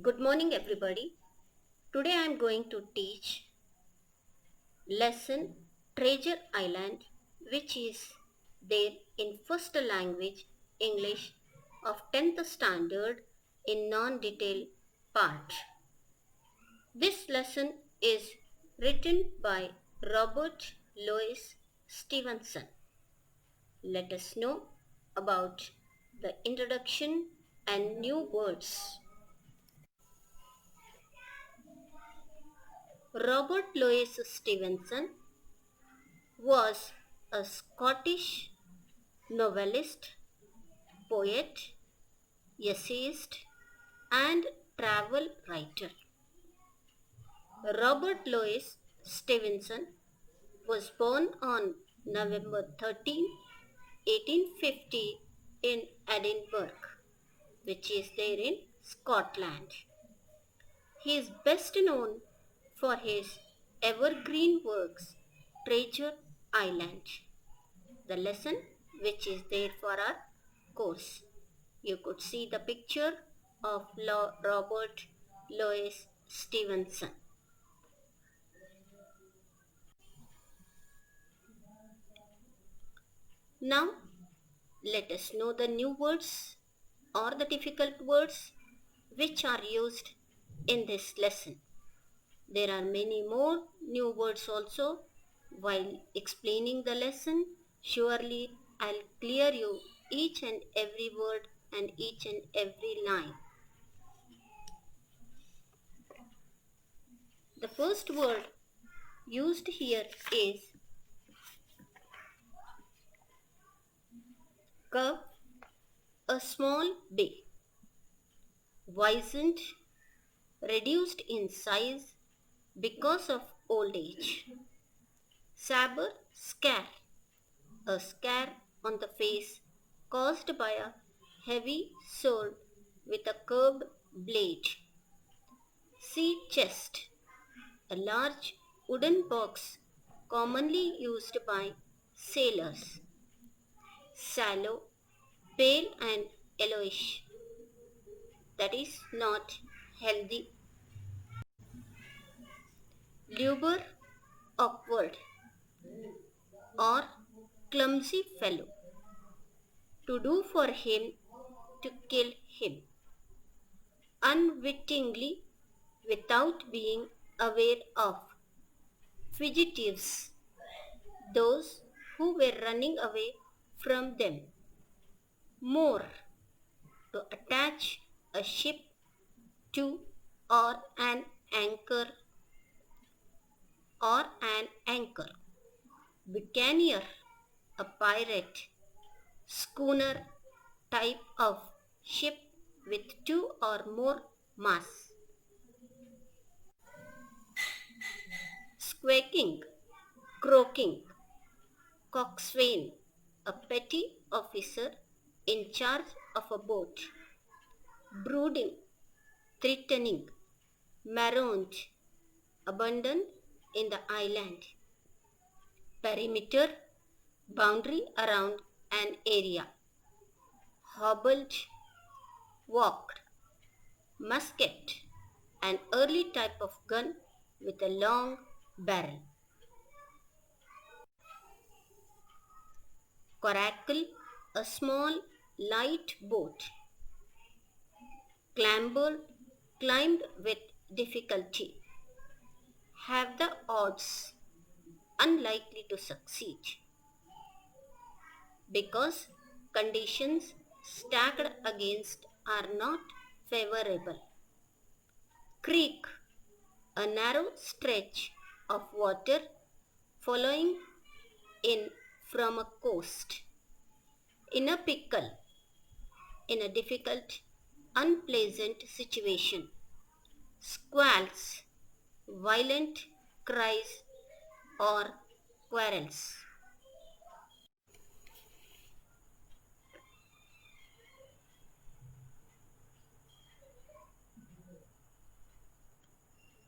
Good morning, everybody. Today I am going to teach lesson Treasure Island, which is there in first language English of 10th standard in non-detail part. This lesson is written by Robert Louis Stevenson. Let us know about the introduction and new words. Robert Louis Stevenson was a Scottish novelist, poet, essayist, and travel writer. Robert Louis Stevenson was born on November 13, 1850 in Edinburgh, which is there in Scotland. He is best known for his evergreen works Treasure Island, the lesson which is there for our course. You could see the picture of Robert Louis Stevenson. Now let us know the new words or the difficult words which are used in this lesson. There are many more new words also. While explaining the lesson, surely I'll clear you each and every word and each and every line. The first word used here is curve, a small bay, wizened, reduced in size because of old age. Sabre, scare, a scare on the face caused by a heavy sword with a curved blade. Sea chest, a large wooden box commonly used by sailors. Sallow, pale and yellowish, that is not healthy. Lubber, awkward or clumsy fellow. To do for him, to kill him. Unwittingly, without being aware of. Fugitives, those who were running away from them. Moor, to attach a ship to or an anchor or an anchor. Buccaneer, a pirate. Schooner, type of ship with two or more masts. Squawking, croaking. Coxswain, a petty officer in charge of a boat. Brooding, threatening. Marooned, abandoned in the island. Perimeter, boundary around an area. Hobbled, walked. Musket, an early type of gun with a long barrel. Coracle, a small light boat. Clambered, climbed with difficulty. Have the odds, unlikely to succeed. Because conditions stacked against are not favorable. Creek, a narrow stretch of water following in from a coast. In a pickle, in a difficult, unpleasant situation. Squalls, violent cries or quarrels.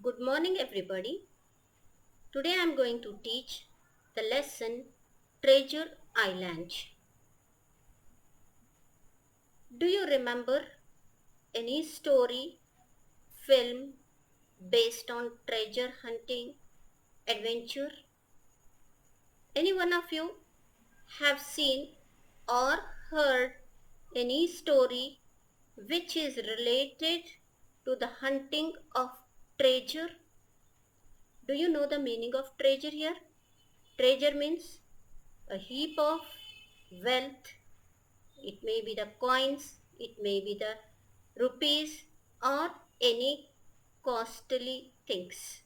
Good morning, everybody. Today I am going to teach the lesson Treasure Island. Do you remember any story film based on treasure hunting adventure? Any one of you have seen or heard any story which is related to the hunting of treasure? Do you know the meaning of treasure here? Treasure means a heap of wealth. It may be the coins, it may be the rupees, or any costly things.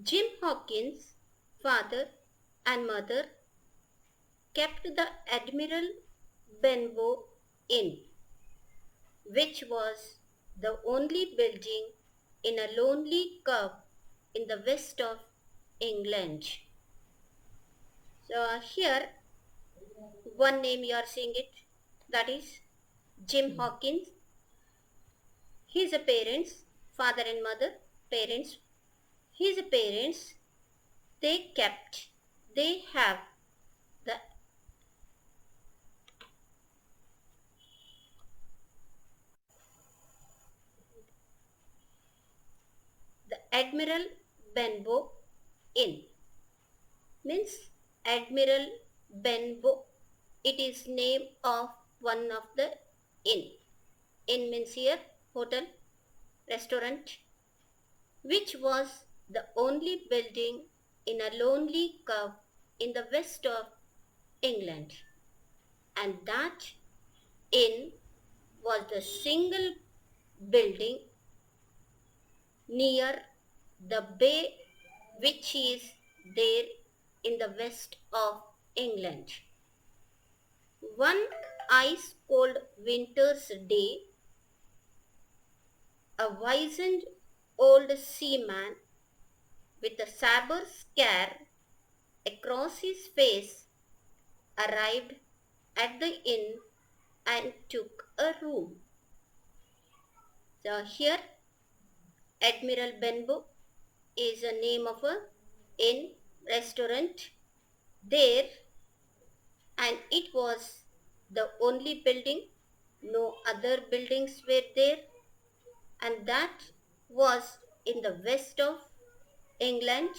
Jim Hawkins' father and mother kept the Admiral Benbow Inn, which was the only building in a lonely cove in the west of England. So here one name you are seeing it, that is Jim Hawkins. His parents, father and mother, parents, his parents, they have the Admiral Benbow Inn. Means Admiral Benbow. It is name of one of the inn. Inn means here hotel, restaurant, which was the only building in a lonely cove in the west of England. And that inn was the single building near the bay which is there in the west of England. One ice cold winter's day, a wizened old seaman with a sabre scar across his face arrived at the inn and took a room. So here Admiral Benbow is a name of a inn, restaurant there, and it was the only building, no other buildings were there, and that was in the west of England.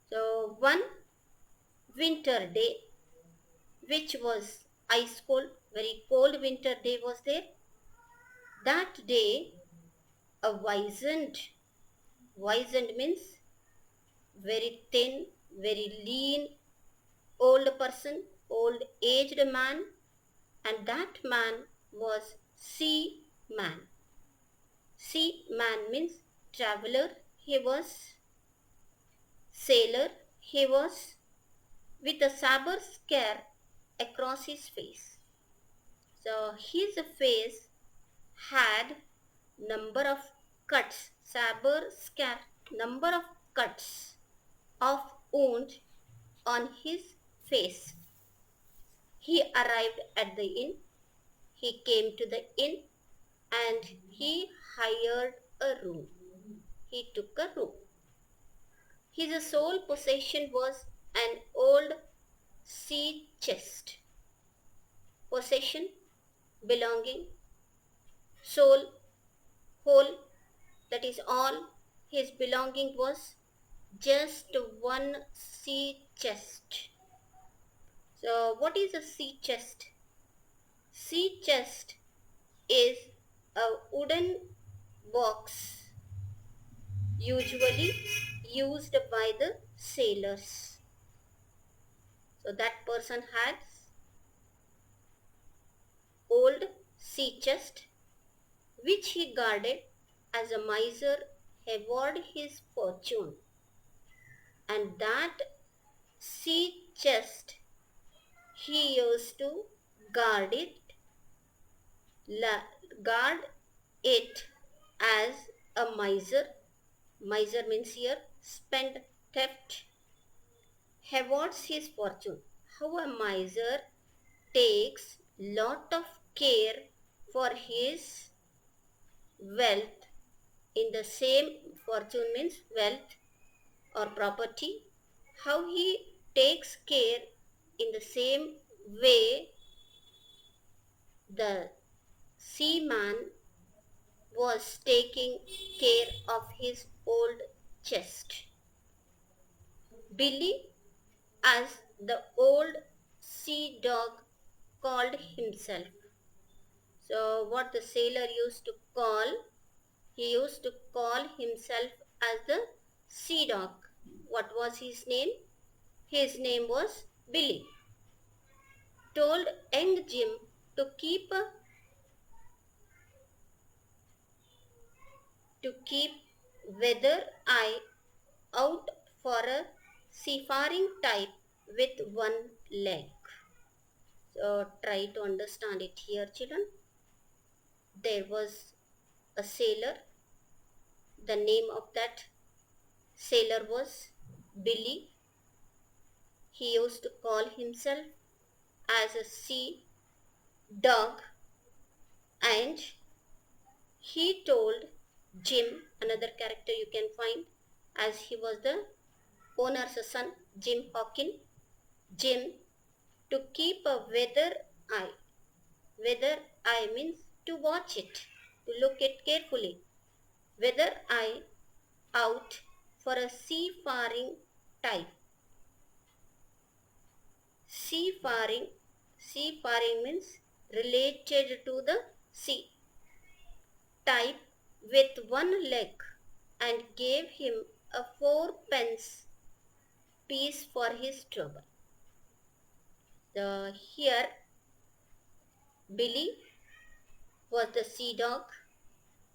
So one winter day, which was ice cold, very cold winter day was there. That day a wizened means very thin, very lean, old person, old aged man, and that man was seaman. Seaman means traveler, he was sailor, he was with a sabre scar across his face. So his face had number of cuts, sabre scar, number of cuts of wound on his face. He arrived at the inn, he came to the inn and he hired a room. He took a room. His sole possession was an old sea chest. Possession, belonging, sole, whole, that is all his belonging was just one sea chest. So what is a sea chest? Sea chest is a wooden box usually used by the sailors. So that person had old sea chest which he guarded as a miser hoarded his fortune, and that sea chest he used to guard it as a miser. Miser means here spend, theft, hoards his fortune. How a miser takes lot of care for his wealth. In the same, fortune means wealth or property. How he takes care in the same way the seaman was taking care of his old chest. Billy, as the old sea dog called himself. So, what the sailor used to call, he used to call himself as the sea dog. What was his name? His name was Billy. Told young Jim to keep weather eye out for a seafaring type with one leg. So try to understand it here, children. There was a sailor. The name of that sailor was Billy. He used to call himself as a sea dog, and he told Jim, another character you can find, as he was the owner's son, Jim Hawkins, Jim, to keep a weather eye. Weather eye means to watch it, to look it carefully. Weather eye out for a seafaring type. Seafaring means related to the sea. Type with one leg, and gave him a 4 pence piece for his trouble. Here Billy was the sea dog,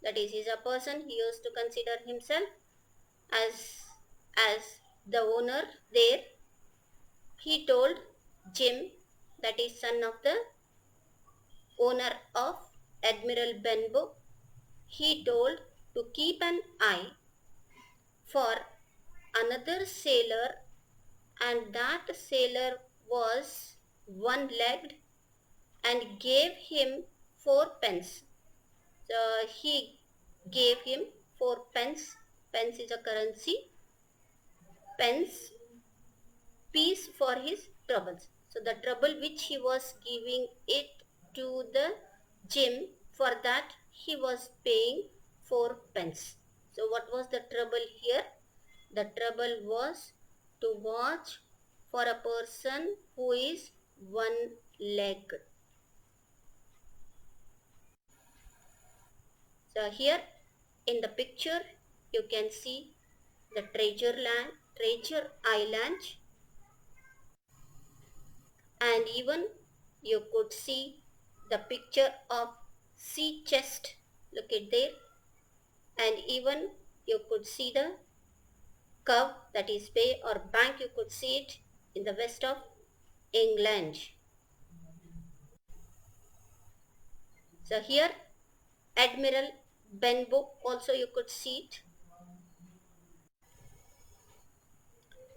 that is, he is a person, he used to consider himself as the owner there. He told Jim, that is son of the owner of Admiral Benbow, he told to keep an eye for another sailor, and that sailor was one-legged, and gave him 4 pence. So he gave him 4 pence. Pence is a currency. Pence piece for his troubles. So the trouble which he was giving it to the Jim, for that he was paying 4 pence. So what was the trouble here? The trouble was to watch for a person who is one-legged. So here in the picture you can see the treasure island, and even you could see the picture of sea chest. Look at there, and even you could see the curve, that is bay or bank, you could see it in the west of England. So here Admiral Benbow also you could see it.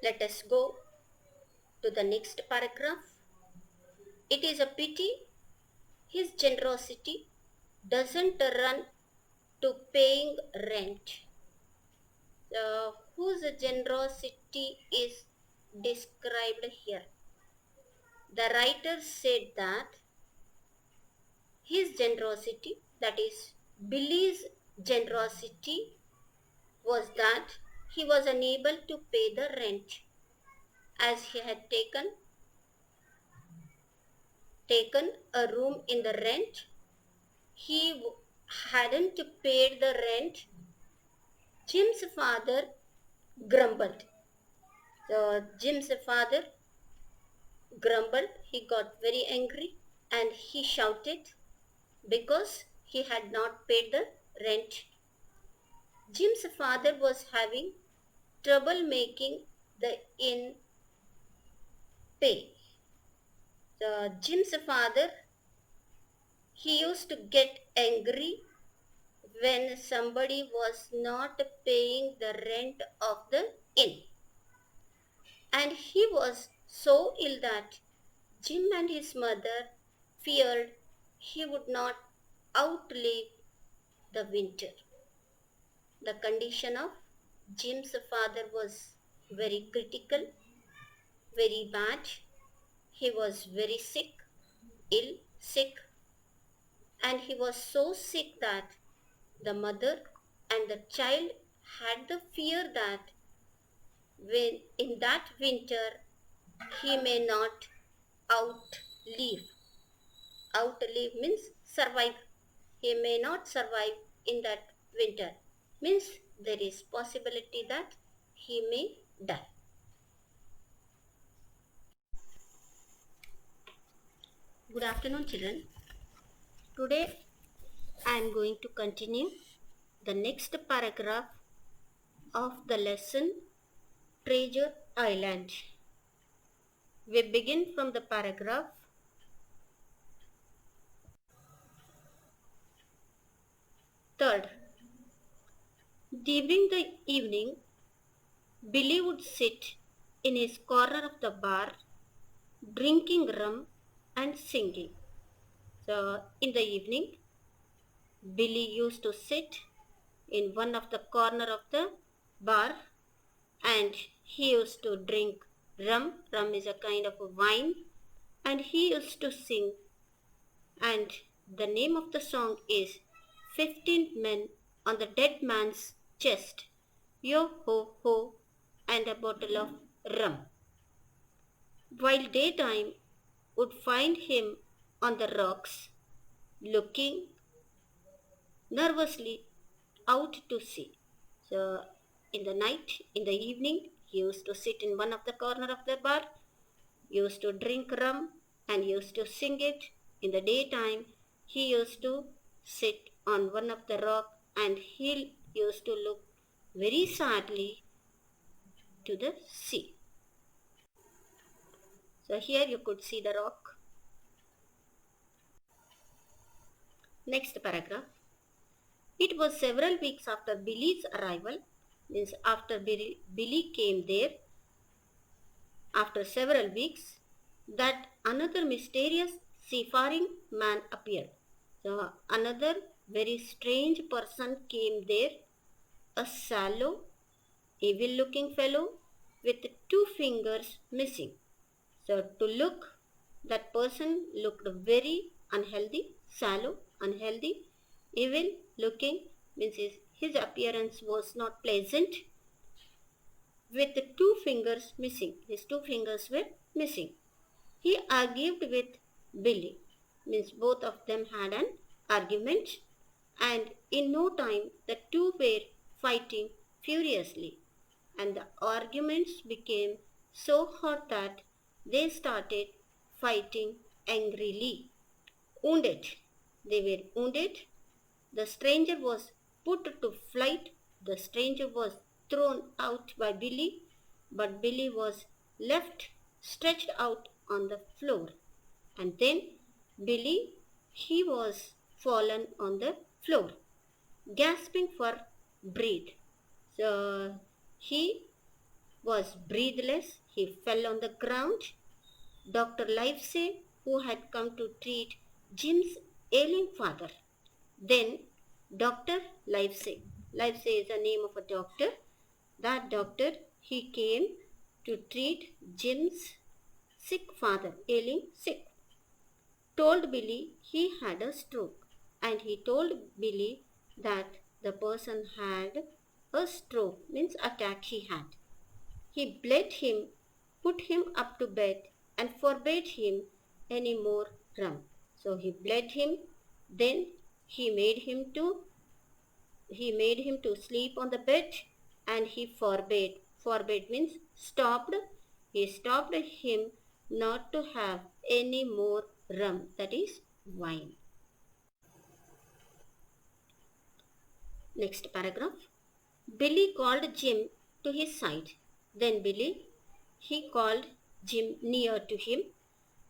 Let us go to the next paragraph. It is a pity his generosity doesn't run to paying rent. Whose generosity is described here? The writer said that his generosity, that is Billy's generosity, was that he was unable to pay the rent, as he had taken a room in the rent. He hadn't paid the rent. Jim's father grumbled. So Jim's father grumbled. He got very angry and he shouted because he had not paid the rent. Jim's father was having trouble making the inn pay. Jim's father, he used to get angry when somebody was not paying the rent of the inn. And he was so ill that Jim and his mother feared he would not outlive the winter. The condition of Jim's father was very critical, very bad. He was very sick, and he he was so sick that the mother and the child had the fear that when in that winter he may not outlive. Outlive means survive. He may not survive in that winter. Means there is possibility that he may die. Good afternoon, children. Today I am going to continue the next paragraph of the lesson Treasure Island. We begin from the paragraph. Third, during the evening, Billy would sit in his corner of the bar, drinking rum and singing. So, in the evening, Billy used to sit in one of the corner of the bar and he used to drink rum. Rum is a kind of a wine, and he used to sing. And the name of the song is 15 Men on the Dead Man's Chest, Yo ho ho, and a bottle of rum. While daytime would find him on the rocks, looking nervously out to sea. So in the night, in the evening, he used to sit in one of the corner of the bar, used to drink rum and used to sing it. In the daytime, he used to sit on one of the rock and he used to look very sadly to the sea. So here you could see the rock. Next paragraph. It was several weeks after Billy's arrival, means after Billy came there, after several weeks, that another mysterious seafaring man appeared. So another very strange person came there, a sallow, evil-looking fellow with 2 fingers missing. So to look, that person looked very unhealthy, sallow, unhealthy, evil-looking, means his appearance was not pleasant, with 2 fingers missing. His 2 fingers were missing. He argued with Billy, means both of them had an argument, and in no time the two were fighting furiously, and the arguments became so hot that they started fighting angrily. Wounded. They were wounded. The stranger was put to flight. The stranger was thrown out by Billy, but Billy was left stretched out on the floor. And then Billy, he was fallen on the floor, gasping for breath. So he was breathless. He fell on the ground. Dr. Livesey, who had come to treat Jim's ailing father. Then Dr. Livesey is the name of a doctor. That doctor, he came to treat Jim's sick father, ailing sick. Told Billy he had a stroke, and he told Billy that the person had a stroke, means attack he had. He bled him, put him up to bed, and forbade him any more rum. So he bled him, then he made him to sleep on the bed, and he forbade means stopped. He stopped him not to have any more rum, that is wine. Next paragraph. Billy called Jim to his side. Then Billy, he called Jim near to him.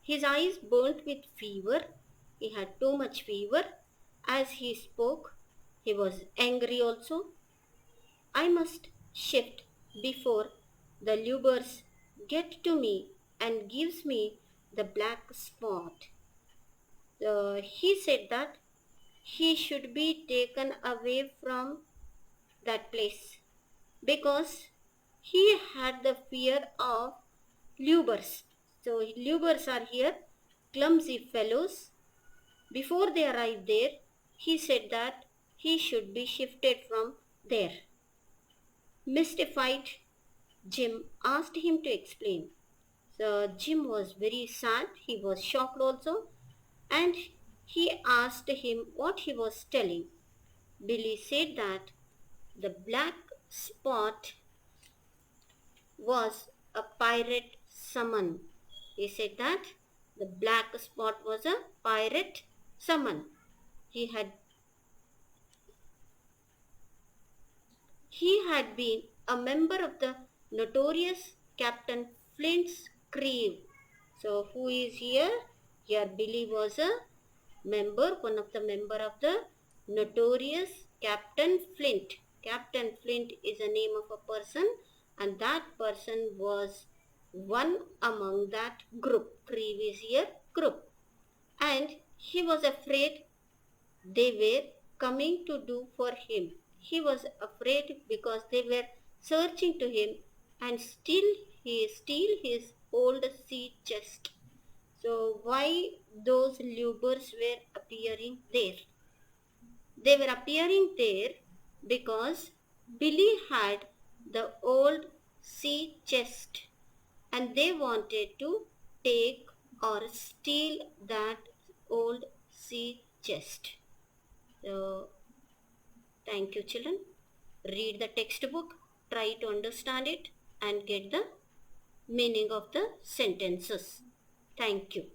His eyes burnt with fever. He had too much fever. As he spoke, he was angry also. I must shift before the lubers get to me and gives me the black spot. He said that he should be taken away from that place because he had the fear of lubers. So lubers are here clumsy fellows. Before they arrive there, he said that he should be shifted from there. Mystified, Jim asked him to explain. So Jim was very sad, he was shocked also, and he asked him what he was telling. Billy said that the black spot was a pirate summon. He said that the black spot was a pirate summon. He had been a member of the notorious Captain Flint's crew. So who is here? Here Billy was a member, one of the member of the notorious Captain Flint. Captain Flint is a name of a person, and that person was one among that group, previous year group. And he was afraid they were coming to do for him. He was afraid because they were searching to him and steal his old sea chest. So why those lubers were appearing there? They were appearing there because Billy had the old sea chest and they wanted to take or steal that old sea chest. So thank you children. Read the textbook, try to understand it and get the meaning of the sentences. Thank you.